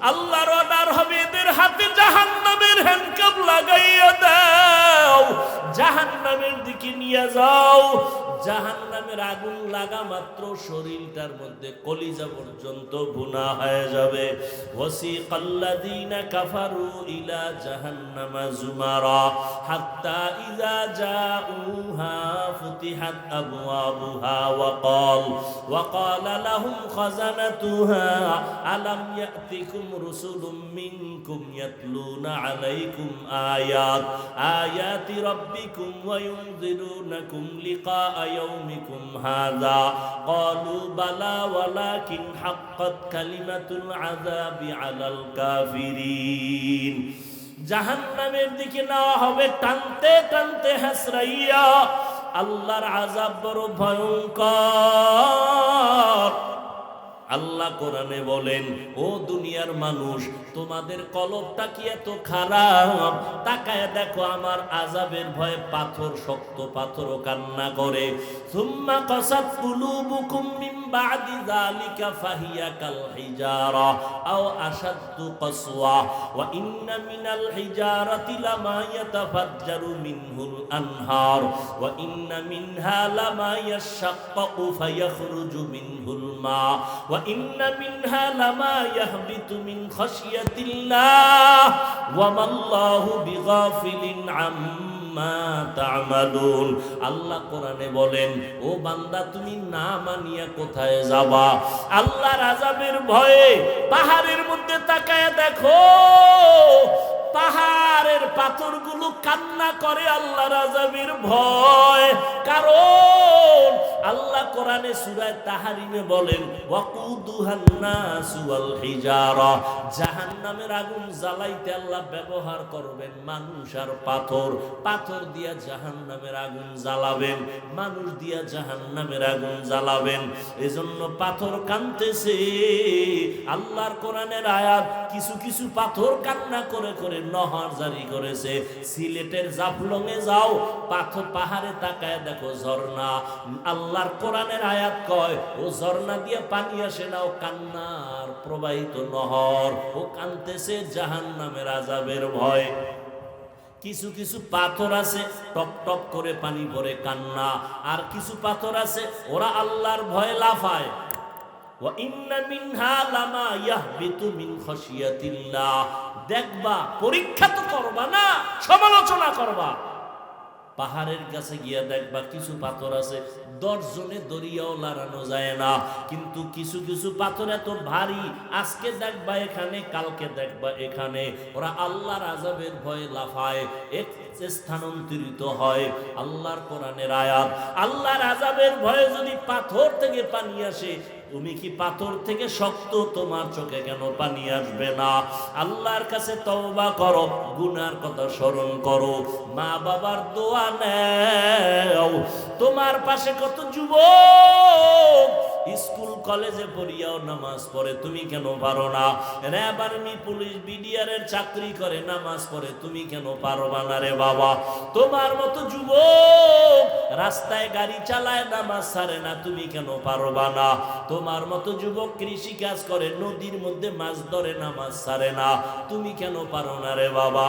আল্লাহর অর্ডার হবে এদের হাতে জাহান্নামের হ্যান্ডকাপ লাগাইয়া দাও, জাহান্নামের দিকে নিয়ে যাও। জাহান্নামের আগুন লাগা মাত্র শরীরটার মধ্যে কলিজা পর্যন্ত ভুনা হয়ে যাবে। ওয়াসিকাল্লাযীনা কাফারু ইলা জাহান্নামা যুমারা হাত্তা ইযা জাউহা ফুতিহাত আবওয়াবুহা ওয়া ক্বালা লাহুম খাযানাতুহা আলাম ইয়াতিকুম রুসুলুম মিনকুম ইয়াতলুনা আলাইকুম আয়াতি রাব্বিকুম ওয়া ইউনযিরুনাকুম লিকা يومكم هذا قالوا بلى ولكن حقت كلمة العذاب على الكافرين। জাহান্নামের দিকে নেওয়া হবে টানতে টানতে হাসরাইয়া। আল্লাহর আযাব বড় ভয়ঙ্কর। আল্লাহ কোরআনে বলেন, ও দুনিয়ার মানুষ, তোমাদের কলবটা কি এত খারাপ? তাকায় দেখো আমার আযাবের ভয়ে পাথর, শক্ত পাথরও কান্না করে। সুম্মা কাসাত কুলুবুকুম মিন বাদি যালিকা ফাহিয়া কাল হিজারা আও আশাদ্দু কাসওয়া ওয়া ইন্না মিনাল হিজারাতি লামা ইয়াতাফাজ্জারু মিনহুল আনহার ওয়া ইন্না মিনহা লামা ইয়াশাক্কাকু ফায়াখরুজু মিনহুল মা ওয়া ইন্না মিনহা লামা ইয়াহবিতু মিন খাশিয়াতিল্লাহ ওয়া মাল্লাহু বিগাফিলিন আম্মা তা'মালুন। আল্লাহ কোরআনে বলেন, ও বান্দা তুমি না মানিয়া কোথায় যাবা? আল্লাহর আযাবের ভয়ে পাহাড়ের মধ্যে তাকায় দেখো, পাহাড়ের পাথরগুলো কান্না করে আল্লাহর আযাবের ভয়। কারণ আল্লাহ কোরআনে সূরা তাহরিমে বলেন, ওয়াকুদুহান নাসু ওয়াল হিজারা, জাহান্নামের আগুন জ্বালাইতে আল্লাহ ব্যবহার করবেন মানুষ আর পাথর। পাথর দিয়া জাহান্নামের আগুন জ্বালাবেন, মানুষ দিয়া জাহান্নামের আগুন জ্বালাবেন। এজন্য পাথর কাঁদতেছে। আল্লাহর কোরআনের আয়াত, কিছু কিছু পাথর কান্না করে করে নহর জারি করেছে। সিলেটের জাফলংয়ে যাও, পাথর পাহাড়ে তাকায় দেখো ঝর্ণা। আল্লাহর কোরআনের আয়াত কয়, ও ঝর্ণা দিয়ে পানি আসে না, ও কান্নার প্রবাহিত নহর। ও কাঁদতেছে জাহান্নামের আযাবের ভয়। কিছু কিছু পাথর আছে টপ টপ করে পানি পড়ে কান্না, আর কিছু পাথর আছে ওরা আল্লাহর ভয়ে লাফায়। ওয়া ইন্না মিনহা লামা ইয়াহবিতু মিন খাশিয়াতিল্লাহ। দেখবা, পরীক্ষা তো করবা না, সমালোচনা করবা। পাহাড়ের কাছে গিয়া দেখবা কিছু পাথর আছে 10 জনে দড়িয়াও লাড়ানো যায় না, কিন্তু কিছু কিছু পাথর এত ভারী, আজকে দেখবা এখানে, কালকে দেখবা এখানে। ওরা আল্লাহর আযাবের ভয়ে লাফায়, এক স্থানান্তরিত হয়। আল্লাহর কোরআনের আয়াত, আল্লাহর আযাবের ভয়ে যদি পাথর থেকে পানি আসে, তুমি কি পাথর থেকে শক্ত তোমার চোখে কেন পানি আসবে না? আল্লাহর কাছে তওবা করো, গুনার কথা স্মরণ করো, মা বাবার দোয়া নেও। তোমার পাশে কত যুবক স্কুল কলেজে পড়িয়াও নামাজ পড়ে, তুমি কেন পারো না? র্যাব, আর্মি, পুলিশ, বিডিআরের চাকরি করে, নামাজ পড়ে, তুমি কেন পারবা না রে বাবা? তোমার মতো যুবক রাস্তায় গাড়ি চালায়, নামাজ ছাড়ে না, তুমি কেন পারবা না? তোমার মতো যুবক কৃষি কাজ করে, নদীর মধ্যে মাছ ধরে, নামাজ ছাড়ে না, তুমি কেন পারো না রে বাবা?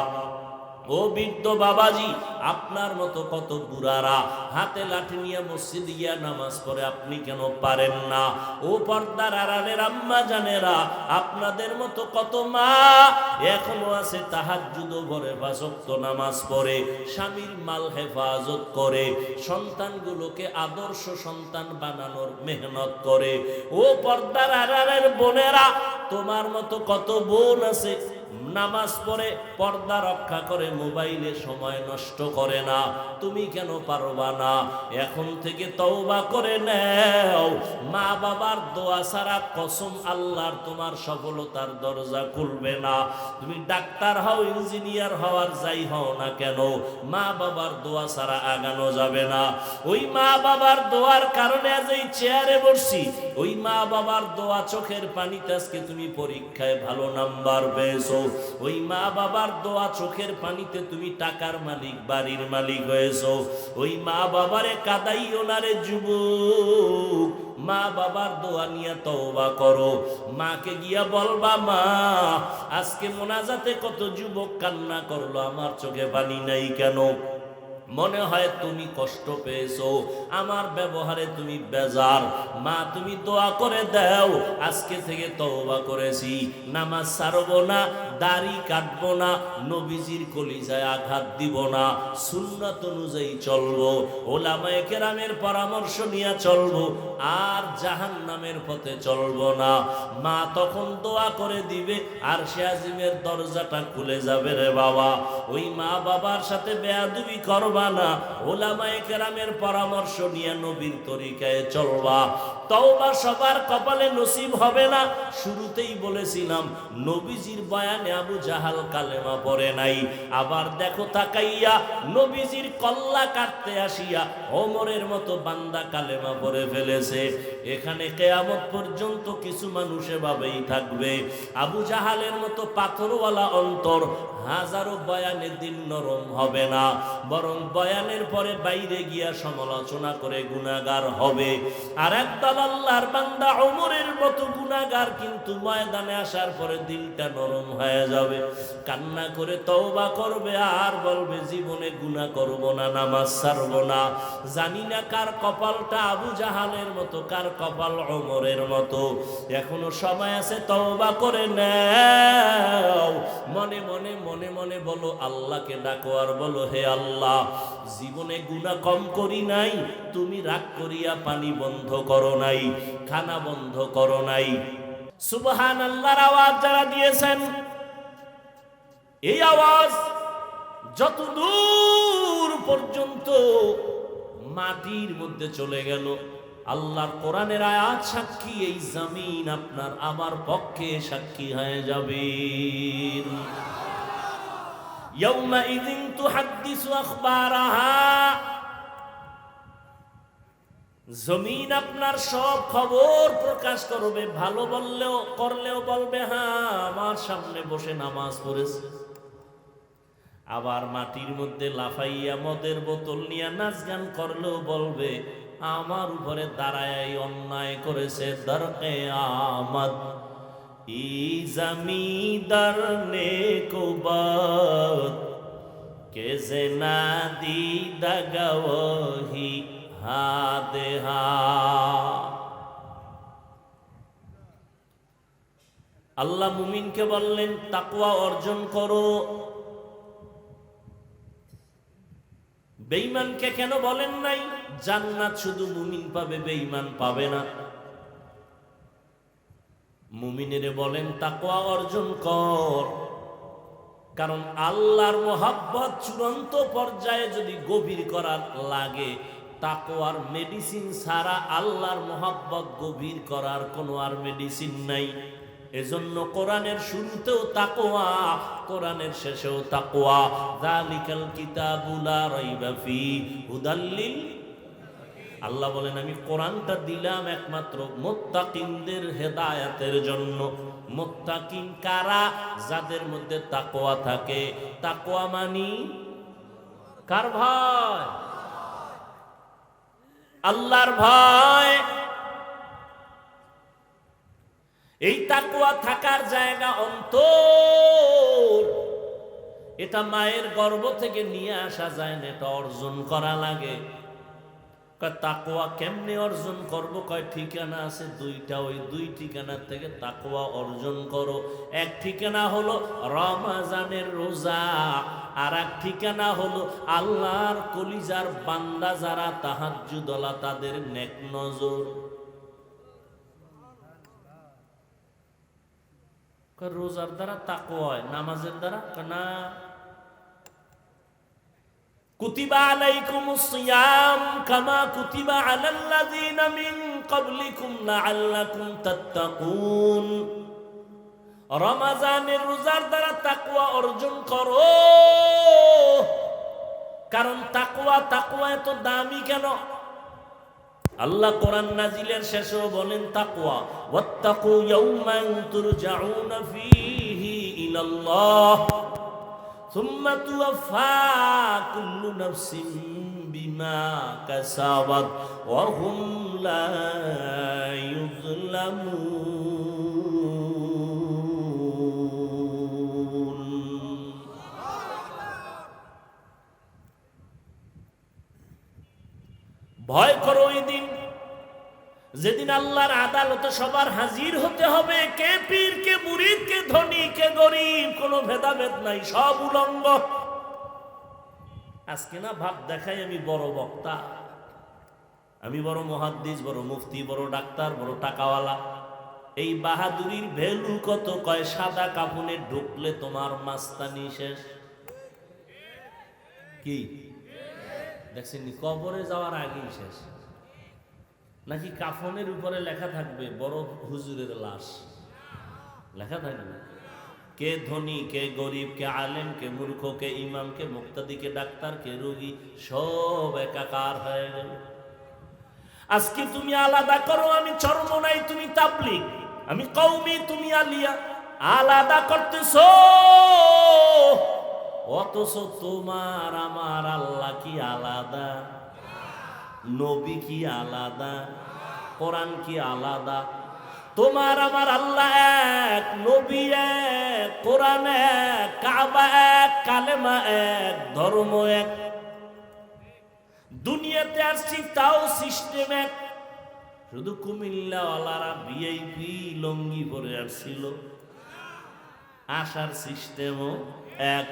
ও বৃদ্ধ বাবাজি, আপনার মতো কত বুড়ারা হাতে লাঠি নিয়ে মসজিদে গিয়া নামাজ পড়ে, আপনি কেন পারেন না? ও পর্দার আড়ালের আম্মা জানেরা, আপনাদের মতো কত মা এখনো আছে তাহাজ্জুদও পড়ে, 5 ওয়াক্ত নামাজ পড়ে, স্বামীর মাল হেফাজত করে, সন্তানগুলোকে আদর্শ সন্তান বানানোর মেহনত করে। ও পর্দার আড়ালের বোনেরা, তোমার মতো কত বোন আছে নামাজ পড়ে, পর্দা রক্ষা করে, মোবাইলে সময় নষ্ট করে না, তুমি কেন পারবা না? এখন থেকে তওবা করে নাও। মা বাবার দোয়া ছাড়া কসম আল্লাহর তোমার সফলতার দরজা খুলবে না। তুমি ডাক্তার হও, ইঞ্জিনিয়ার হওয়ার যাই হও না কেন, মা বাবার দোয়া ছাড়া আগানো যাবে না। ওই মা বাবার দোয়ার কারণে আজ এই চেয়ারে বসছি, ওই মা বাবার দোয়া, চোখের পানিতে আজকে তুমি পরীক্ষায় ভালো নাম্বার পেয়েছো। ওই মা বাবার দোয়া চোখের পানিতে তুমি টাকার মালিক, বাড়ির মালিক হয়েছো। ওই মা বাবারে কাদাইও না রে যুবক, মা বাবার দোয়া নিয়ে তওবা করো। মাকে গিয়া বলবা, মা আজকে মোনাজাতে কত যুবক কান্না করলো, আমার চোখে পানি নাই কেন? মনে হয় তুমি কষ্ট পেয়েছো, আমার ব্যবহারে তুমি বেজার। মা তুমি দোয়া করে দাও, আজকে থেকে তওবা করেছি, নামাজ ছাড়বো না, দাড়ি কাটবো না, নবীজির কলিজায় আঘাত দিব না, সুন্নাত অনুযায়ী চলবো, ওলামায়ে কেরামের পরামর্শ নিয়ে চলবো, আর জাহান্নামের পথে চলবো না। মা তখন দোয়া করে দিবে, আর সে আজিমের দরজাটা খুলে যাবে রে বাবা। ওই মা বাবার সাথে বেয়াদবি করবা না, ওলামায়ে কেরামের পরামর্শ নিয়ে নবীর তরিকায় চলবা। তওবা সবার কপালে নসিব হবে না। শুরুতেই বলেছিলাম, নবীজির বয়ানে আবু জাহাল কালেমা পড়ে নাই। আবার দেখো তাকাইয়া, নবীজির কল্লা কাটতে আসিয়া ওমরের মতো বান্দা কালেমা পড়ে ফেলেছে। এখানে কিয়ামত পর্যন্ত কিছু মানুষ এভাবেই থাকবে, আবু জাহালের মতো পাথরওয়ালা অন্তর। হাজারো বয়ানে দিল নরম হবে না, বরং বয়ানের পরে বাইরে গিয়া সমালোচনা করে গুনাহগার হবে। আর একদল আল্লাহর বান্দা ওমরের মতো গুনাহগার, কিন্তু ময়দানে আসার পরে দিলটা নরম হয়ে যাবে, কান্না করে তওবা করবে, আর বলবে জীবনে গুনাহ করব না, নামাজ ছাড়ব না। জানি না কার কপালটা আবু জাহালের মতো, কার কপাল ওমরের মতো। এখনো সময় আছে, তওবা করে নাও। মনে মনে মনে মনে বলো, আল্লাহকে ডাকো, আর বলো, হে আল্লাহ, জীবনে গুনাহ কম করি নাই, তুমি রাগ করিয়া পানি বন্ধ করো নাই, খানা বন্ধ করো নাই। সুবহানাল্লাহর আওয়াজ যারা দিয়েছেন, এই আওয়াজ যত দূর পর্যন্ত মাটির মধ্যে চলে গেল, আল্লাহর কোরআনের আয়াত সাক্ষী, এই জমিন আপনার আমার পক্ষে সাক্ষী হয়ে যাবে। ইয়াউমাইযিন তুহাদ্দিসু আখবারাহা, জমিন আপনার সব খবর প্রকাশ করবে। ভালো বললেও করলেও বলবে, হ্যাঁ আমার সামনে বসে নামাজ পড়েছে। আবার মাটির মধ্যে লাফাইয়া মদের বোতল নিয়ে নাচ গান করলেও বলবে, আমার উপরে দাঁড়ায় অন্যায় করেছে। দরকে আমদ ই জমিদার নেকো বাত কে জেনা দি দাগওহি হাদেহা। আল্লাহ মুমিনকে বললেন, তাকওয়া অর্জন করো। বেঈমানকে কেন বলেন নাই? জান্নাত শুধু মুমিন পাবে, বেঈমান পাবে না। মুমিনেরে বলেন তাকওয়া অর্জন কর, কারণ আল্লাহর মহব্বত চূড়ান্ত পর্যায়ে যদি গভীর করার লাগে, তাকওয়ার মেডিসিন ছাড়া আল্লাহর মহব্বত গভীর করার কোনো আর মেডিসিন নাই। এজন্য কোরআনের শুরুতেও তাকওয়া, কোরআনের শেষেও তাকওয়া। যালিকাল কিতাবু লা রাইবা ফি হুদাল লিল। আল্লাহ বলেন, আমি কোরআনটা দিলাম একমাত্র মুত্তাকিনদের হেদায়েতের জন্য। মুত্তাকিন কারা? যাদের মধ্যে তাকওয়া থাকে। তাকওয়া মানি কার ভয়? আল্লাহর ভয়। এই তাকওয়া থাকার জায়গা অন্তর। এটা মায়ের গর্ভ থেকে নিয়ে আসা যায় না, এটা অর্জন করা লাগে। তাকওয়া কেমনে অর্জন করব? কয় ঠিকানা আছে দুইটা, ওই দুই ঠিকানা থেকে তাকওয়া অর্জন করো। এক ঠিকানা হলো রমজানের রোজা, আর এক ঠিকানা হলো আল্লাহর কলিজার বান্দা যারা তাহাজ্জুদওয়ালা, তাদের নেক নজর। রোজার দ্বারা তাকওয়া হয়, নামাজের দ্বারা না। কুতিবা আলাইকুমুস সিয়াম কামা কুতিবা আলাল্লাযীনা মিন ক্বাবলিকুম লাআল্লাকুম তাত্তাকুন। রমজানের রোজার দ্বারা তাকওয়া অর্জন করো, কারণ তাকওয়া এত দামি কেন? আল্লাহ কোরআন নাজিলের শেষেও বলেন তাকওয়া, ওয়াত্তাকু ইয়াওমান তুরজাউনা ফীহি ইলাল্লাহ সুম্মা তুওয়াফা কুল্লু নাফসিন বিমা কাসাবাত ওয়া হুম লা ইউযলামুন। ভয় করো ওই দিন যেদিন আল্লাহর আদালতে সবার হাজির হতে হবে। কে পীর, কে মুরিদ, কে ধনী, কে গরিব, কোনো ভেদাভেদ নাই, সব উলঙ্গ। আজকে না ভাব দেখাই আমি বড় বক্তা, আমি বড় মুহাদ্দিস, বড় মুফতি, বড় ডাক্তার, বড় টাকাওয়ালা। এই বাহাদুরির ভ্যালু কত? কয় সাদা কাফনে ঢুকলে তোমার মাস্তানি শেষ। কি দেখছেন? কবরে যাওয়ার আগেই শেষ। নাকি কাফনের উপরে লেখা থাকবে বড় হুজুরের লাশ? লেখা থাকবে কে ধনী, কে গরিব, কে আলেম, কে মূর্খ, কে ইমাম, কে মুক্তাদি, কে ডাক্তার, কে রোগী, সব একাকার হয়ে গেল। আজকে তুমি আলাদা করো, আমি চরমনাই, তুমি তাবলীগ, আমি কওমি, তুমি আলিয়া, আলাদা করতেছো। অথচ তোমার আমার আল্লাহ কি আলাদা? নবী কি আলাদা? কোরআন কি আলাদা? তোমার আমার আল্লাহ এক, নবী এক, কোরআন এক, কাবা এক, কালেমা এক, ধর্ম এক। দুনিয়াতে আসছি তাও সিস্টেম এক। শুধু কুমিল্লাওয়ালারা ভিআইপি লঙ্গি পরে আসছিল, আসার সিস্টেমও এক।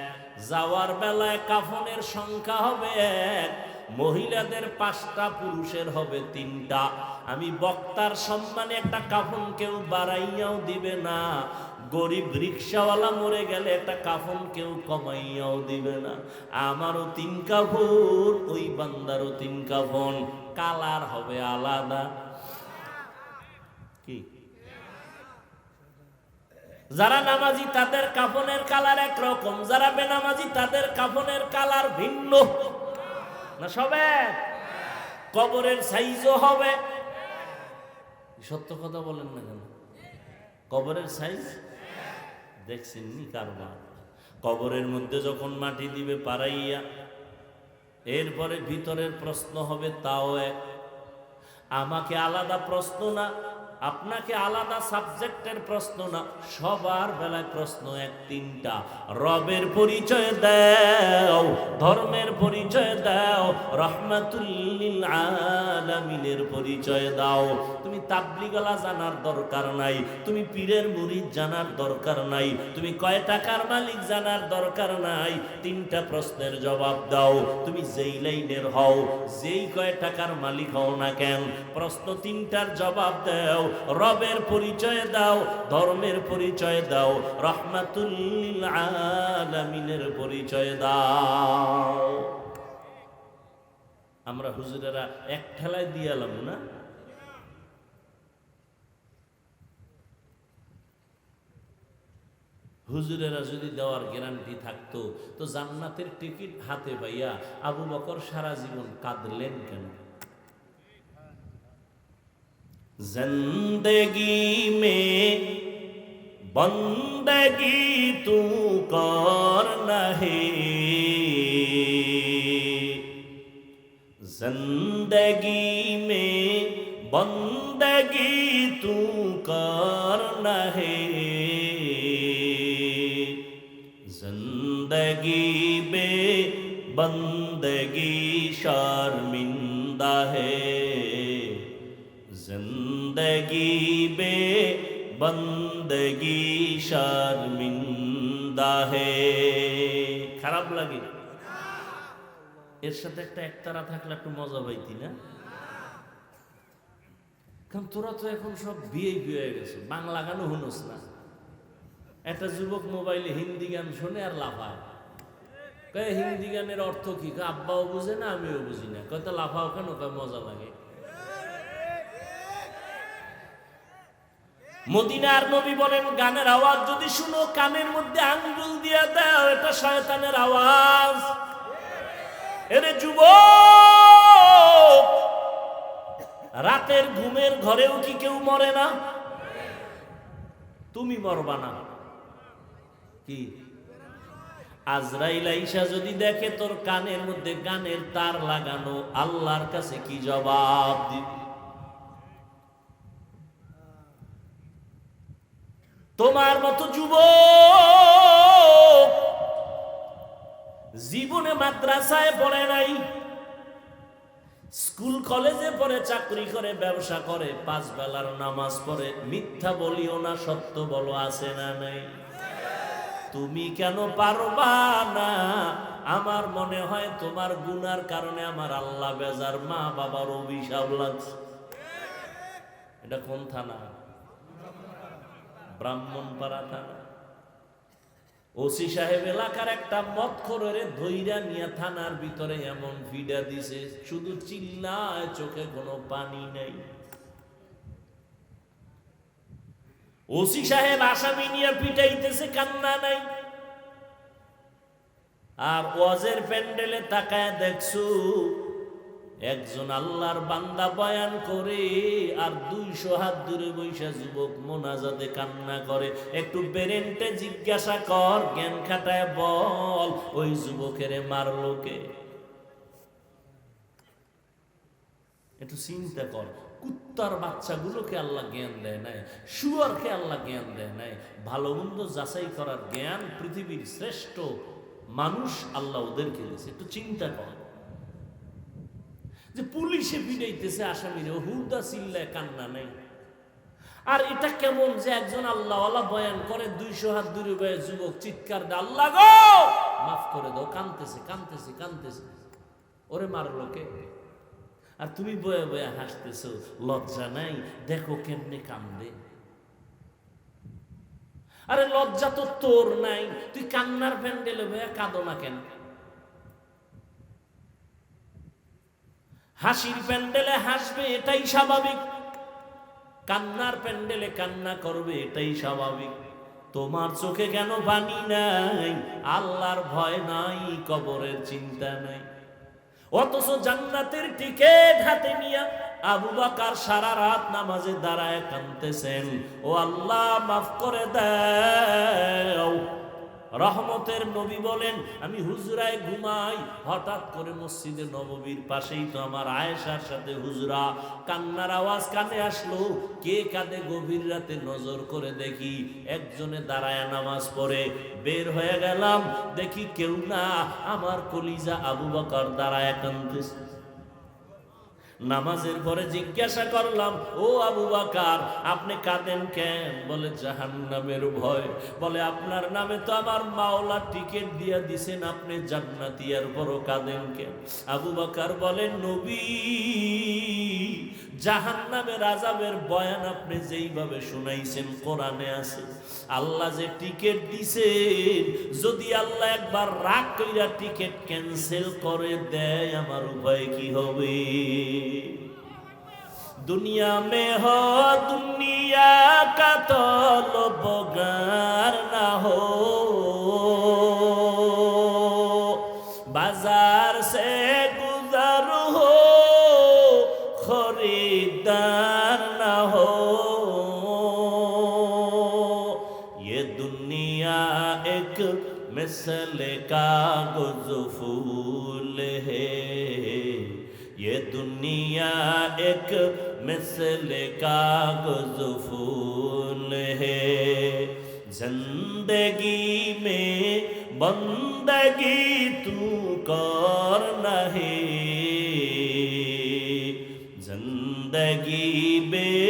যাওয়ার বেলায় কাফনের সংখ্যা হবে এক, মহিলাদের 5টা, পুরুষের হবে 3টা। আমি বক্তার সম্মানে একটা কাফন কেউ বাড়াইয়াও দিবে না। গরিব রিক্সাওয়ালা মরে গেলে একটা কাফন কেউ কমাইয়াও দিবে না। আমারও 3 কাফন, ওই বান্দারও 3 কাফন, কালার হবে আলাদা। কি যারা নামাজি তাদের কাফনের কালার একরকম, যারা বেনামাজি তাদের কাফনের কালার ভিন্ন না? সবে কবরের সাইজও হবে। সত্য কথা বলেন না কেন? কবরের সাইজ দেখছেন নি কারবার? কবরের মধ্যে যখন মাটি দিবে পাড়াইয়া, এরপরে ভিতরের প্রশ্ন হবে তাও এক। আমাকে আলাদা প্রশ্ন না, আপনাকে আলাদা সাবজেক্টের প্রশ্ন না, সবার বেলায় প্রশ্ন এক 3টা। রবের পরিচয় দাও, ধর্মের পরিচয় দাও, রহমাতুল লিল আলামিনের পরিচয় দাও। তুমি তাবলীগওয়ালা জানার দরকার নাই, তুমি পীরের মুরিদ জানার দরকার নাই, তুমি কয় টাকার মালিক জানার দরকার নাই। 3টা প্রশ্নের জবাব দাও। তুমি যেই লাইনের হও, যেই কয় টাকার মালিক হও না কেন, প্রশ্ন 3টার জবাব দাও। রবের পরিচয় দাও, ধর্মের পরিচয় দাও, রহমাতুল লিল আলামিনের পরিচয় দাও। আমরা হুজুরেরা এক ঠেলায় দিয়ালাম না? হুজুরেরা যদি দেওয়ার গ্যারান্টি থাকতো তো জান্নাতের টিকিট হাতে পাইয়া আবু বকর সারা জীবন কাঁদলেন কেন? जिंदगी में बंदगी तू करना है, जिंदगी में बंदगी तू करना है, जिंदगी में बंदगी शर्मिंदा है, जिंदगी बे बंदगी शर्मिंदा है। খারাপ লাগে? এর সাথে একটা একতারা থাকলে একটু মজা পাইতি না? কারণ তোরা তো এখন সব ভিআইপি হয়ে গেছে, বাংলা গানও শুনোস না। একটা যুবক মোবাইলে হিন্দি গান শোনে আর লাফায়। কয় হিন্দি গানের অর্থ কি? আব্বাও বুঝে না, আমিও বুঝি না। কয় তো লাফাও কেন? কয় মজা লাগে। মদিনার নবী বলেন, গানের আওয়াজ যদি শুনো কানের মধ্যে আঙ্গুল দিয়ে দাও, এটা শয়তানের আওয়াজ। এরে যুবক, রাতের ঘুমের ঘরেও কি কেউ মরে না? তুমি মরবা না? কি কি আজরাইল আইসা যদি দেখে তোর কানের মধ্যে গানের তার লাগানো, আল্লাহর কাছে কি জবাব দিবি? তোমার মতো যুবক জীবনে মাদ্রাসায় পড়ে নাই, স্কুল কলেজে পড়ে, চাকরি করে, ব্যবসা করে, 5 বেলার নামাজ পড়ে, মিথ্যা বলিও না, সত্য বলো, আছে না নাই? তুমি কেন পারবা না? আমার মনে হয় তোমার গুনার কারণে আমার আল্লাহ বেজার, মা বাবার অভিশাপ লাগছে। এটা কোন থানা? ব্রাহ্মণপাড়া থানা। ওসি সাহেব এলাকার একটা মদখোরের ধইরা নিয়ে থানার ভিতরে এমন ভিড়া দিছে, শুধু চিল্লায়, চোখে কোনো পানি নেই। ওসি সাহেব আসামি নিয়ে পিটাইতেছে, কান্না নাই। আর ওয়াজের প্যান্ডেলে তাকায় দেখছো একজন আল্লাহর বান্দা বয়ান করে, আর 200 হাত দূরে বৈশা যুবক মোনাজাতে কান্না করে। একটু বেরেন্টে জিজ্ঞাসা কর, জ্ঞান খাটায় বল, ওই যুবকের মারলো কে? একটু চিন্তা কর। কুত্তার বাচ্চাগুলোকে আল্লাহ জ্ঞান দেয় নাই, শুয়ারকে আল্লাহ জ্ঞান দেয় নাই। ভালো মন্দ যাচাই করার জ্ঞান পৃথিবীর শ্রেষ্ঠ মানুষ আল্লাহ ওদেরকে দিয়েছে। একটু চিন্তা কর যে পুলিশে পিটাইতেছে আসামিরে, হুদা চিল্লায়, কান্না নেই। আর এটা কেমন যে একজন আল্লাহওয়ালা বয়ান করে, 200 হাত দূরে বয়ে যুবক চিৎকার দেয়, আল্লাহ গো মাফ করে দাও, কাঁদতেছে কাঁদতেছে কাঁদতেছে, ওরে মারলো কে? আর তুমি বয়ে বয়ে হাসতেছো, লজ্জা নাই? দেখো কেমনে কান্দে। আরে লজ্জা তো তোর নাই, তুই কান্নার প্যান্ডেলে বয়ে কাঁদো না কেন? হাসির প্যান্ডেলে হাসবে, এটাই স্বাভাবিক। কান্নার প্যান্ডেলে কান্না করবে, এটাই স্বাভাবিক। তোমার চোখে কেন পানি নাই? আল্লাহর ভয় নাই, কবরের চিন্তা নাই। অথচ জান্নাতের টিকেট হাতে নিয়ে আবু বকর সারা রাত নামাজে দাঁড়ায় কাঁদতেছেন, ও আল্লাহ মাফ করে দাও। রহমতের নবী বলেন, আমি হুজরায় ঘুমাই, হঠাৎ করে মসজিদে নববীর পাশেই তো আমার আয়েশার সাথে হুজরা, কান্নার আওয়াজ কানে আসলো। কে কাঁদে গভীর রাতে নজর করে দেখি একজনে দাঁড়ায় নামাজ পড়ে। বের হয়ে গেলাম, দেখি কেউ না, আমার কলিজা আবু বকর দাঁড়ায় কাঁদতেছে। নামাজের পরে জিজ্ঞাসা করলাম, ও আবু বকর আপনি কাঁদেন কেন? বলে জাহান্নামের ভয়। বলে আপনার নামে তো আমার মাওলা টিকিট দিয়া দিছেন, আপনি জান্নাতি, এর বড় কাঁদেন কেন? আবু বকর বলেন, নবী জাহান্নামের আযাবের বয়ান আপনি যেইভাবে শুনাইছেন কোরআনে আছে। আল্লাহ যে টিকিট দিছেন, যদি আল্লাহ একবার রাগ কইরা টিকিট ক্যান্সেল করে দেয়, আমার উপায় কি হবে? दुनिया में हो दुनिया का तलबगार ना हो, बाजार से गुजर हो खरीदार ना हो। ये दुनिया एक मिसल कागज फूल है, ये दुनिया एक मिसल कागज फूल है। जिंदगी में बंदगी तू कर नहीं, जिंदगी में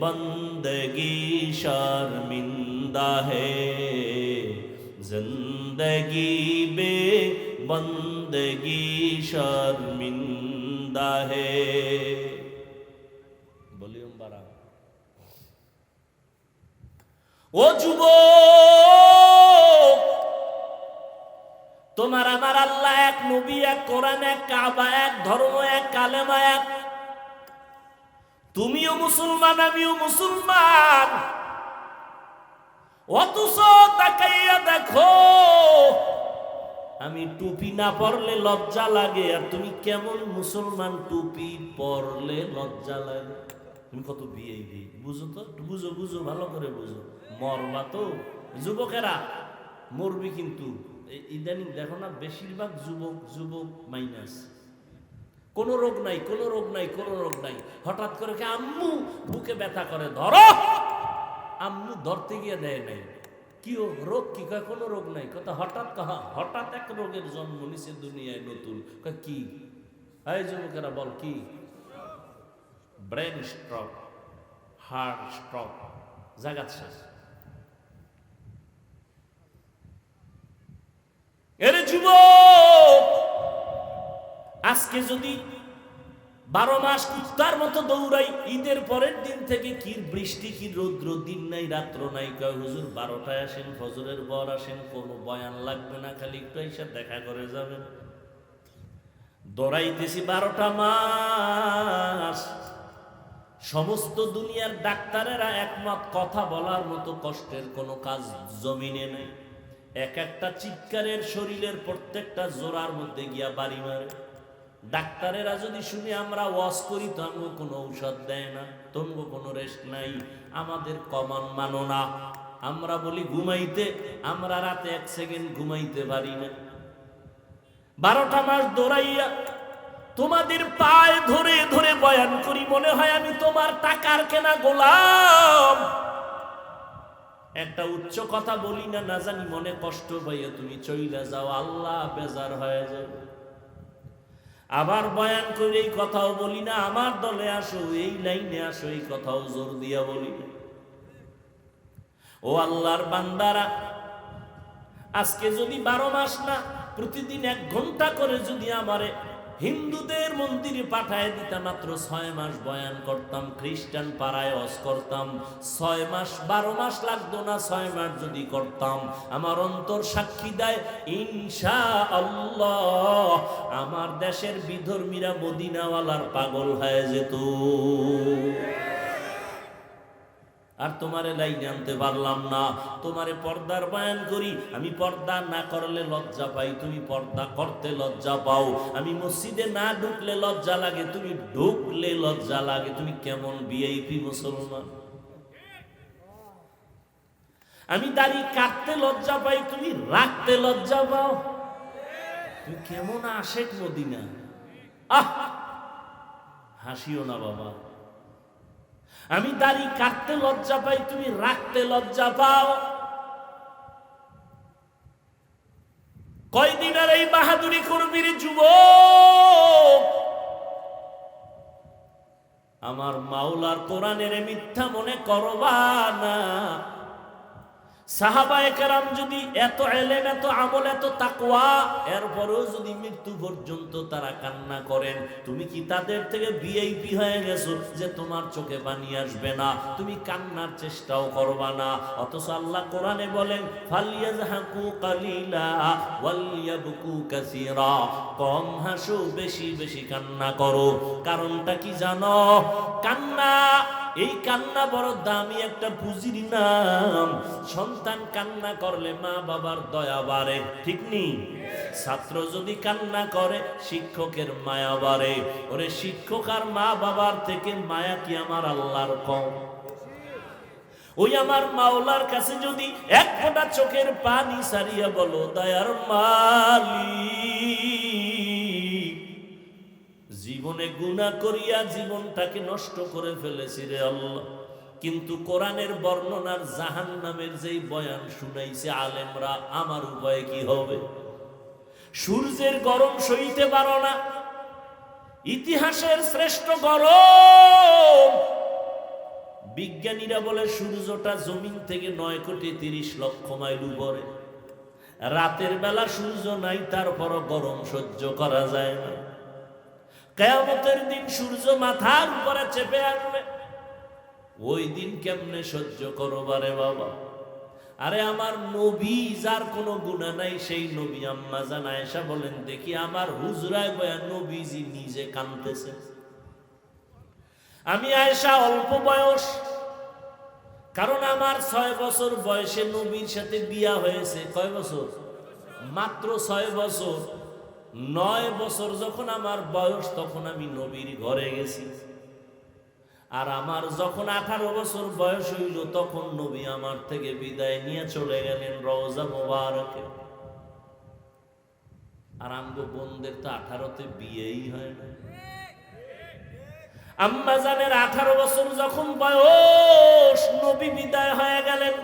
बंदगी शर्मिंदा है, जिंदगी में बंदगी शर्मिंदा है। वॉल्यूम बढ़ा। ও যুবক, তোমার আমার আল্লাহ এক, নবী এক, কোরআন এক, কাবা এক, ধর্ম এক, কালেমা এক। তুমিও মুসলমান, আমিও মুসলমান। অথচ তাকাইয়া দেখো, আমি টুপি না পরলে লজ্জা লাগে, আর তুমি কেমন মুসলমান, টুপি পরলে লজ্জা লাগে। তুমি কত বিয়ে বুঝো তো, বুঝো বুঝো, ভালো করে বুঝো, মরবা তো। যুবকেরা মরবি কিন্তু ইদানিং দেখো না বেশিরভাগ যুবক মাইনাস, কোনো রোগ নাই, কোনো রোগ নাই, কোনো রোগ নাই। হঠাৎ করে কি আম্মু বুকে ব্যথা করে, ধরো, আম্মু ধরতে গিয়ে দেয় নাই, কি রোগ কি কয়, কোনো রোগ নাই, কথা হঠাৎ এক রোগের জন্ম নিছে দুনিয়ায় নতুন, কয় কি? এই যুবকেরা বল কি? ব্রেন স্ট্রোক, হার্ট স্ট্রোক, জাগাত শেষ। এর যুবক, আজকে যদি 12 মাস কুত্তার মতো দৌড়াই, ঈদের পরের দিন থেকে কি বৃষ্টি, কি রৌদ্র, দিন নাই রাত্র নাই, কয় হুজুর 12টায় আসেন, ফজরের পর আসেন, কোনো বয়ান লাগবে না, খালি একটু এসে দেখা করে যাবেন। দৌড়াইতেছি 12টা মাস। সমস্ত দুনিয়ার ডাক্তারেরা একমত, কথা বলার মতো কষ্টের কোনো কাজ জমিনে নেই। এক একটা চিৎকারের শরীরের প্রত্যেকটা জোড়ার মধ্যে গিয়া বাড়ি মারে। ডাক্তারেরা যদি শুনে আমরা ওয়াজ করি তো আমাকে কোনো ঔষধ দেয় না, তোমাকে কোনো রেস্ট নাই, আমাদের কমান মানো না। আমরা বলি ঘুমাইতে, আমরা রাতে 1 সেকেন্ড ঘুমাইতে পারি না। 12টা মাস দৌড়াইয়া তোমাদের পায়ে ধরে ধরে বয়ান করি, মনে হয় আমি তোমার টাকার কেনা গোলাম। একটা উচ্চ কথা বলি না, না জানি মনে কষ্ট পাইয়া তুমি চইলা যাও, আল্লাহ বেজার হয়ে যাবে। আবার বয়ান করে এই কথাও বলি না, আমার দলে আসো, এই লাইনে আসো, এই কথাও জোর দিয়া বলি না। ও আল্লাহর বান্দারা, আজকে যদি 12 মাস না, প্রতিদিন 1 ঘন্টা করে যদি আমারে হিন্দুদের মন্দিরে পাঠায় দিতাম, মাত্র 6 মাস বয়ান করতাম, খ্রিস্টান পাড়ায় ওয়াজ করতাম, 6 মাস 12 মাস লাগতো না, 6 মাস যদি করতাম, আমার অন্তর সাক্ষী দেয় ইনশাআল্লাহ আমার দেশের বিধর্মীরা মদিনাওয়ালার পাগল হয়ে যেত। আর তোমারে লাইনে আনতে পারলাম না, তোমারে পর্দার বয়ান করি, আমি পর্দা না করলে লজ্জা পাই, তুমি পর্দা করতে লজ্জা পাও। আমি মসজিদে না ঢুকলে লজ্জা লাগে, তুমি ঢুকলে লজ্জা লাগে। তুমি কেমন ভিআইপি মুসলমান? আমি দাড়ি কাটতে লজ্জা পাই, তুমি রাখতে লজ্জা পাও। তুমি কেমন আশেক মদিনা? হাসিও না বাবা। আমি দাড়ি কাটতে লজ্জা পাই, তুমি রাখতে লজ্জা পাও। কয়দিন আর এই বাহাদুরি করবি রে যুবক? আমার মাওলার কোরআনের মিথ্যা মনে করবা না। সাহাবায়ে কেরাম যদি এত ইলম, এত আমল, এত তাকওয়া, এরপরেও যদি মৃত্যু পর্যন্ত তারা কান্না করেন, তুমি কি তাদের থেকে ভিআইপি হয়ে গেছো যে তোমার চোখে পানি আসবে না, তুমি কান্নার চেষ্টাও করবা না? অথচ আল্লাহ কোরআনে বলেন ফালিয়াজহাকু কালিলা ওয়ালিয়াবকু কাসীরা, কম হাসো, বেশি বেশি কান্না করো। কারণটা কি জানো? কান্না, এই কান্না বড় দামি একটা পুঁজির নাম। সন্তান কান্না করলে মা বাবার দয়া বাড়ে, ঠিক নেই? ছাত্র যদি কান্না করে শিক্ষকের মায়া বাড়ে। ওরে শিক্ষক আর মা বাবার থেকে মায়া কি আমার আল্লাহর কম? ওই আমার মাওলার কাছে যদি 1 ফোঁটা চোখের পানি সারিয়া বলো, দয়ার মালিক, জীবনে গুনাহ করিয়া জীবনটাকে নষ্ট করে ফেলেছি রে আল্লাহ, কিন্তু কোরআনের বর্ণনার জাহান্নামের যেই বয়ান শুনাইছে আলেমরা, আমার উপায় কি হবে? সূর্যের গরম সইতে পারো না, ইতিহাসের শ্রেষ্ঠ গরম। বিজ্ঞানীরা বলে সূর্যটা জমিন থেকে 9,30,00,000 মাইল উপরে। রাতের বেলা সূর্য নাই, তারপরও গরম সহ্য করা যায় না। কিয়ামতের দিন সূর্য মাথার উপরে চেপে আসবে, ওই দিন কেমনে সহ্য করবারে বাবা? আরে আমার নবী, যার কোনো গুনাহ নাই, সেই নবী আম্মা জান আয়েশা বলেন, দেখি আমার হুজরায় বয়া নবীজি নিজে কাঁদতেছে। আমি আয়েশা অল্প বয়স, কারণ আমার 6 বছর বয়সে নবীর সাথে বিয়া হয়েছে। কয় বছর? মাত্র 6 বছর। 9 বছর যখন আমার বয়স, তখন আমি নবীর ঘরে গেছি। আর আমার যখন 18 বছর বয়স হইল তখন নবী আমার থেকে বিদায় নিয়ে চলে গেলেন রওজা মোবারকে। আর আমগো বোনদের তো 18তে বিয়েই হয় না। আম্মা জানের 18 বছর যখন বয়স নবী বিদায় হয়ে গেলেন,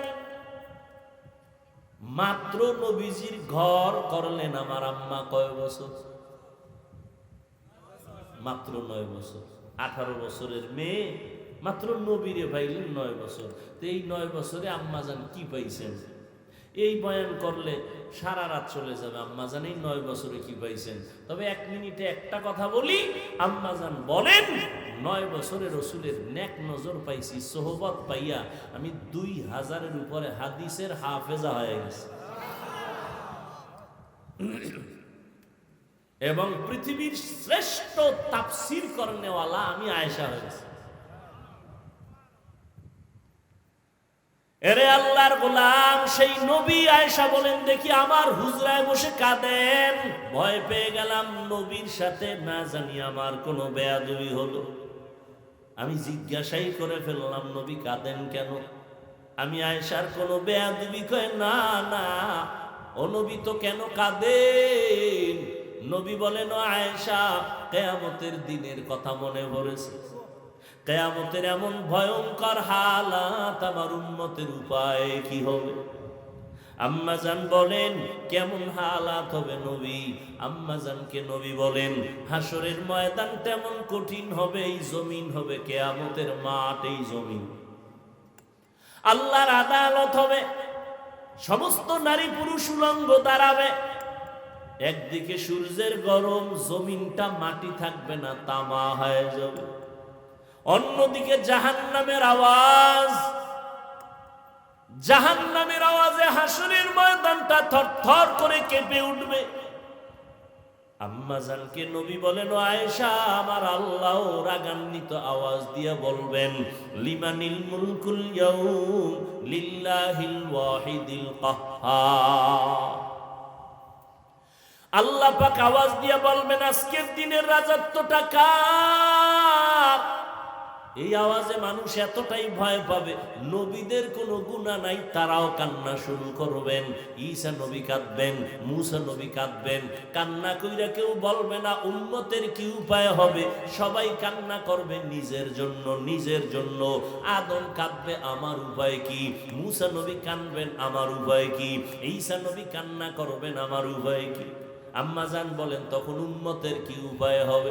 মাত্র নবীজির ঘর করলেন আমার আম্মা কয় বছর? মাত্র 9 বছর। 18 বছরের মেয়ে মাত্র নবীরে পাইলেন 9 বছর। তো এই 9 বছরে আম্মা জান কি পাইছেন? এই বয়ান করলে সারা রাত চলে যাবে। আম্মা জান এই 9 বছরে কি পাইছেন? তবে 1 মিনিটে একটা কথা বলি। আম্মা জান বলেন 9 বছরে রসুলের নেক নজর পাইছি, সোহবত পাইয়া আমি 2000-এর উপরে হাদিসের হাফেজা হয়ে গেছি এবং পৃথিবীর শ্রেষ্ঠ তাফসীর করনেওয়ালা আমি আয়েশা হয়েছি। এরে আল্লাহর গোলাম, সেই নবী আয়েশা বলেন দেখি আমার হুজরায় বসে কাঁদেন। ভয় পেয়ে গেলাম নবীর সাথে না জানি আমার কোনো বেয়াদবি হলো। আমি জিজ্ঞাসাই করে ফেললাম নবী কাঁদেন কেন? আমি আয়েশার কোনো বেয়াদবি কয় না না, ও নবী তো কেন কাঁদেন? নবী বলেন ও আয়েশা, কিয়ামতের দিনের কথা মনে পড়েছে। কিয়ামতের এমন ভয়ঙ্কর হালাত আমার উম্মতের উপায় কি হবে? আম্মা জান বলেন কেমন হালাত হবে নবী? আম্মা জানকে নবী বলেন হাসরের ময়দান তেমন কঠিন হবে, এই জমিন হবে কিয়ামতের মাঠ। এই জমিন আল্লাহর আদালত হবে, সমস্ত নারী পুরুষ উলঙ্গ দাঁড়াবে। একদিকে সূর্যের গরম, জমিনটা মাটি থাকবে না, তামা হয়ে যাবে। অন্যদিকে জাহান্নামের আওয়াজ, জাহান্নামের আওয়াজে হাসরের ময়দানটা থরথর করে কেঁপে উঠবে। আম্মা জানকে নবী বলেন ও আয়েশা, আমার আল্লাহ রাগান্বিত আওয়াজ দিয়ে বলবেন লিমানিল মুলকুল ইয়াউম লিল্লাহিল ওয়াহিদিল কাহ্হার। আল্লাহ পাক আওয়াজ দিয়ে বলবেন আজকের দিনের রাজত্বটা কার? এই আওয়াজে মানুষ এতটাই ভয় পাবে, নবীদের কোনো গুনাহ নাই তারাও কান্না শুরু করবেন। ঈসা নবী কাঁদবেন, মুসা নবী কাঁদবেন। কান্না কইরা কেউ বলবে না উম্মতের কি উপায় হবে, সবাই কান্না করবে নিজের জন্য, নিজের জন্য। আদম কাঁদবে আমার উপায় কি, মুসা নবী কাঁদবেন আমার উপায় কি, ঈসা নবী কান্না করবেন আমার উপায় কি। আম্মা জান বলেন তখন উম্মতের কি উপায় হবে?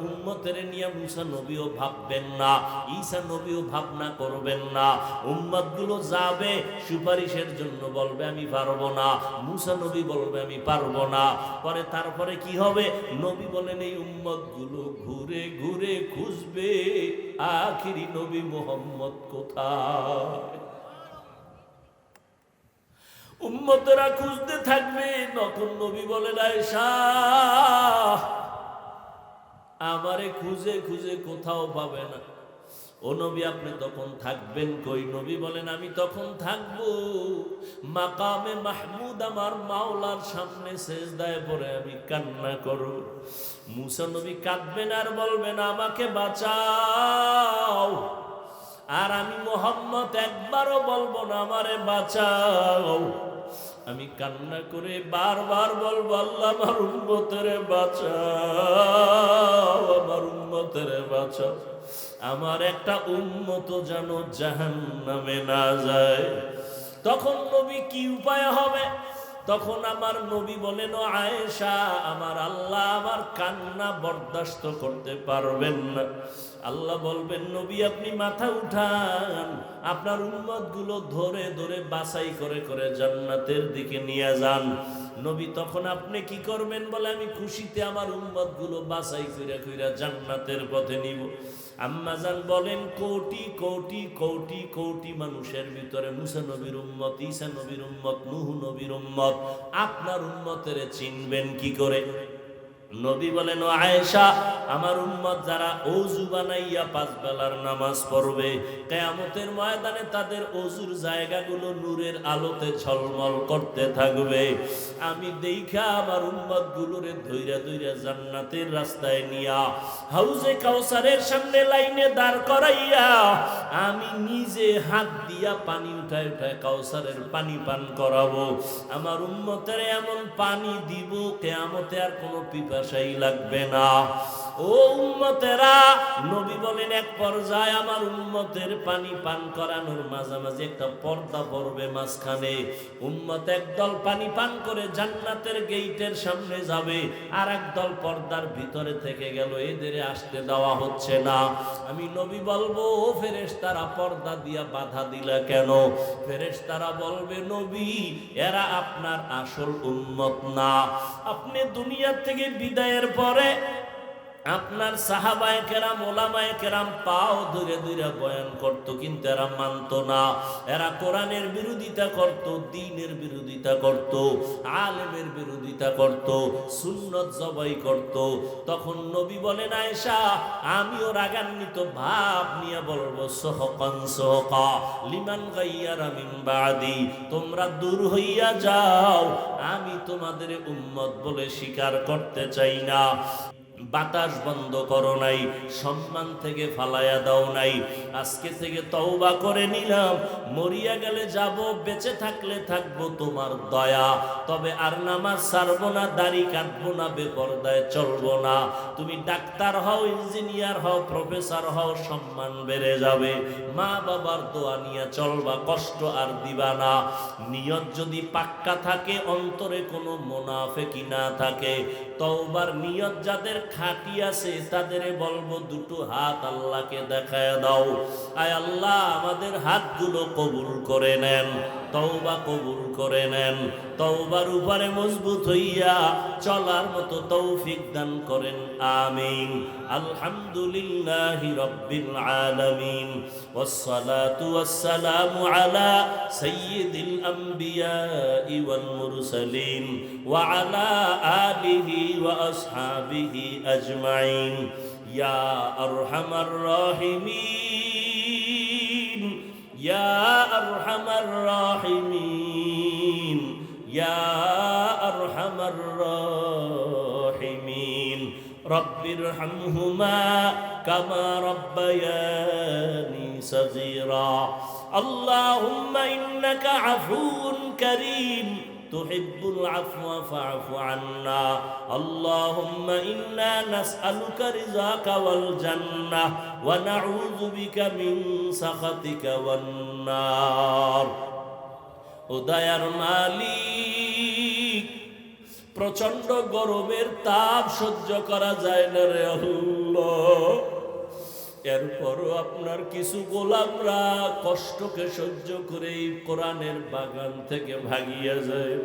উম্মতের নিয়ে মুসা নবীও ভাববেন না, ঈসা নবীও ভাবনা করবেন না। উম্মত গুলো যাবে সুপারিশের জন্য, বলবে আমি পারবো না। মুসা নবী বলবে আমি পারবো না। পরে তারপরে কি হবে? নবী বলেন এই উম্মত গুলো ঘুরে ঘুরে খুঁজবে আখিরি নবী মুহাম্মদ কোথায়। উম্মতেরা খুঁজতে থাকবে। তখন নবী বলেন আয়েশা আমারে খুঁজে খুঁজে কোথাও পাবে না। ও নবী আপনি তখন থাকবেন কই? নবী বলেন আমি তখন থাকবো মাকামে মাহমুদ, আমার মাওলার সামনে সেজদায় পড়ে আমি কান্না করব। মুসা নবী কাঁদবেন আর বলবেন আমাকে বাঁচাও। আর আমি মুহাম্মদ একবারও বলবো না আমারে বাঁচাও। আমি কান্না করে বারবার বলবো আল্লাহ আমার উম্মতের বাঁচাও, আমার উম্মতের বাঁচাও। আমার একটা উম্মত যেন জাহান্নামে না যায়। তখন নবী কি উপায় হবে? তখন আমার নবী বলেন ও আয়েশা আমার আল্লাহ আমার কান্না বরদাস্ত করতে পারবেন না। আল্লাহ বলবেন নবী আপনি মাথা উঠান, আপনার উম্মত গুলো ধরে ধরে বাছাই করে করে জান্নাতের দিকে নিয়ে যান। নবী তখন আপনি কি করবেন? বলে আমি খুশিতে আমার উম্মত গুলো বাছাই কইরা কইরা জান্নাতের পথে নিব। আম্মা জান বলেন কোটি কোটি কোটি কোটি মানুষের ভিতরে মুসা নবীর উম্মত, ঈসা নবীর উম্মত, নূহ নবীর উম্মত, আপনার উম্মতের চিনবেন কি করে? নবী বলেন, ও আয়েশা, আমার উম্মত যারা ওযু বানাইয়া 5 বেলার নামাজ পড়বে, কিয়ামতের ময়দানে তাদের ওযুর জায়গাগুলো নূরের আলোতে ঝলমল করতে থাকবে। আমি দেইখা আমার উম্মত গুলোরে ধইরা ধইরা জান্নাতের রাস্তায় নিয়া হাউজে কাউসারের সামনে লাইনে দাঁড় করাইয়া আমি নিজে হাত দিয়া পানি উঠায় উঠায় কাউসারের পানি পান করাবো। আমার উম্মতের এমন পানি দিব, কিয়ামতে আর কোনো পিপাসাই লাগবে না। ও উম্মতেরা, নবী বলেন এক পর্যায়ে আমার উম্মতের পানি পান করানোর মাঝামাঝি একটা পর্দা পড়বে মাঝখানে। উম্মত একদল পানি পান করে জান্নাতের গেইটের সামনে যাবে, আর একদল পর্দার ভিতরে থেকে গেল, এদের আসতে দেওয়া হচ্ছে না। আমি নবী বলবো, ও ফেরেশতারা পর্দা দিয়া বাধা দিলা কেন? ফেরেশতারা বলবে, নবী, এরা আপনার আসল উম্মত না। আপনি দুনিয়া থেকে বিদায়ের পরে আপনার সাহাবায়ে কেরাম, ওলামায়ে কেরাম পাও ধরে ধরে বয়ান করত, কিন্তু এরা মানত না। এরা কোরআনের বিরোধিতা করত, দ্বীনের বিরোধিতা করত, আলেমের বিরোধিতা করত, সুন্নত জবাই করত। তখন নবী বলেন, আয়েশা, আমিও রাগান্বিত ভাব নিয়ে বলবো, সহকান সহকা লিমান গাইয়ারা মিন বাদি, তোমরা দূর হইয়া যাও, আমি তোমাদের উম্মত বলে স্বীকার করতে চাই না। বাতাস বন্ধ করো নাই, সম্মান থেকে ফালায়া দাও নাই। আজকে থেকে তওবা করে নিলাম, মরিয়া গেলে যাব, বেঁচে থাকলে থাকবো তোমার দয়া। তবে আর নামাজ ছাড়বো না, দাড়ি কাটবো না, বেপরদায় চলবো না। তুমি ডাক্তার হও, ইঞ্জিনিয়ার হও, প্রফেসর হও, সম্মান বেড়ে যাবে। মা বাবার দোয়া নিয়ে চলবা, কষ্ট আর দিবা না। নিয়ত যদি পাক্কা থাকে, অন্তরে কোনো মুনাফিকি না থাকে, তওবার নিয়ত যাদের খাঁটি আছে তাদের বলবো, দুটো হাত আল্লাহকে দেখায় দাও। আয় আল্লাহ, আমাদের হাতগুলো কবুল করে নেন, তওবা কবুল করে নেন, তওবার উপরে মজবুত হইয়া চলার মতো তৌফিক দান করেন, আমিন। আলহামদুলিল্লাহি রাব্বিল আলামিন, ওয়াসসালাতু ওয়াসসালামু আলা সাইয়্যিদিল আমবিয়াই ওয়াল মুরসালিন ওয়া আলা আলিহি ওয়া আসহাবিহি আজমাইন। ইয়া আরহামার রাহিমিন, ইয়া আরহামার রাহিমিন, ইয়া আরহামার রাহিমিন। রব্বিরহামহুমা কামা রব্বায়ানি সগীরা। আল্লাহুম্মা ইন্নাকা আফুউন কারীম তুহিব্বুল আফওয়া ফা'ফু আন্না। আল্লাহুম্মা ইন্না নাসআলুকা রিযাকা ওয়াল জান্নাহ ওয়া নাউযু বিকা মিন সাখাতিকা ওয়ান নার। ও দয়ার মালিক, প্রচন্ড গরমের তাপ সহ্য করা যায় না রে আল্লাহ। এরপরও আপনার কিছু গোলামরা কষ্টকে সহ্য করে এই কোরআনের বাগান থেকে ভাগিয়া যায়।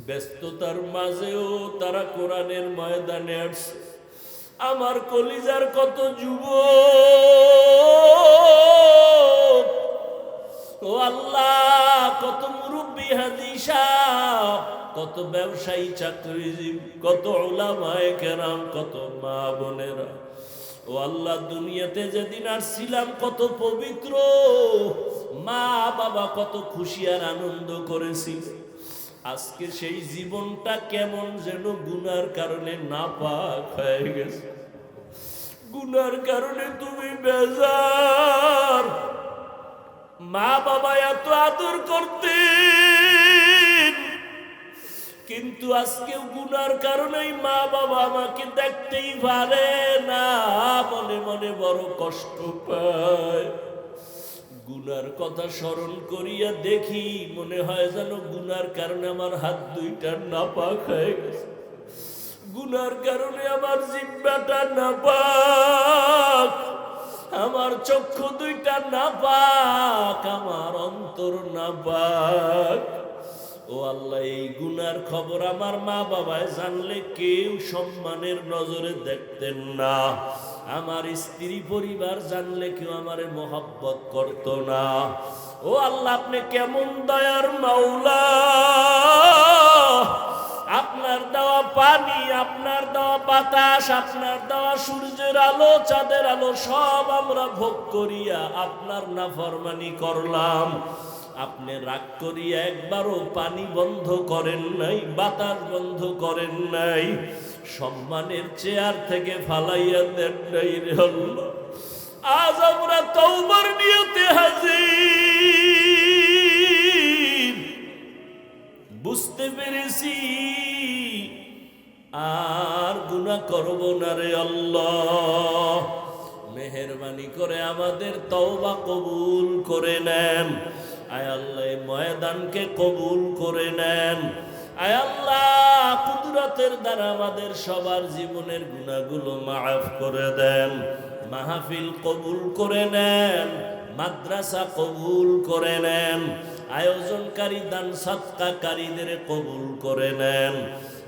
ব্যস্ততার মাঝেও তারা কোরআনের ময়দানে আসছে। আমার কলিজার কত যুবক, ও আল্লাহ, কত মুরব্বী হাদিসা, কত ব্যবসায়ী চাকরিজীবী, কত উলামায়ে কেরাম, কত মা বোনেরা। ও আল্লাহ, দুনিয়াতে যেদিন আসছিলাম কত পবিত্র, মা বাবা কত খুশি আর আনন্দ করেছিল। আজকে সেই জীবনটা কেমন যেন গুনার কারণে নাপাক হয়ে গেছে। গুনার কারণে তুমি বেজার। মা বাবা এত আদর করতেন, কিন্তু আজকে গুনার কারণেই মা বাবা আমাকে দেখতেই পারে না, মনে মনে বড় কষ্ট পায়। গুনার কথা স্মরণ করিয়া দেখি, মনে হয় যেন গুনার কারণে আমার হাত দুইটা নাপাক হয়ে গেছে, গুনার কারণে আমার জিহ্বাটা নাপাক, আমার চক্ষু দুইটা নাপাক, আমার অন্তর নাপাক। ও আল্লাহ, এই গুনার খবর আমার মা বাবায় জানলে কেউ সম্মানের নজরে দেখতেন না। আমার স্ত্রী পরিবার জানলে কেউ আমারে মহব্বত করত না। ও আল্লাহ, আপনি কেমন দয়ার মাওলা। আপনার দেওয়া পানি আপনার দেওয়া বাতাস, আপনার দেওয়া সূর্যের আলো, চাঁদের আলো সব আমরা ভোগ করিয়া আপনার নাফরমানি করলাম। আপনি রাগ করিয়া একবারও পানি বন্ধ করেন নাই, বাতাস বন্ধ করেন নাই, সম্মানের চেয়ার থেকে ফালাইয়া দেন নাই রে আল্লাহ। আজ আমরা তওবার নিয়তে হাজির, বুঝতে পেরেছি আর গুনাহ করব না রে আল্লাহ। মেহেরবানি করে আমাদের তওবা কবুল করে নেন। আয় আল্লাহ এই ময়দানকে কবুল করে নেন। আয় আল্লাহ কুদরতের দ্বারা আমাদের সবার জীবনের গুনাহগুলো মাফ করে দেন। মাহফিল কবুল করে নেন, মাদ্রাসা কবুল করে নেন, আয়োজনকারী দান সদকাকারীদের কবুল করে নেন।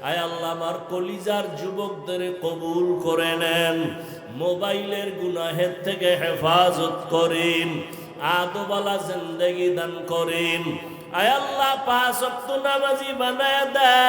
আয় আল্লাহ আমার কলিজার যুবকদের কবুল করে নেন। মোবাইলের গুনাহের থেকে হেফাজত করেন, আদবালা জিন্দেগি দান করেন। আয় আল্লাহ 5 ওয়াক্ত নামাজি বানায় দেন।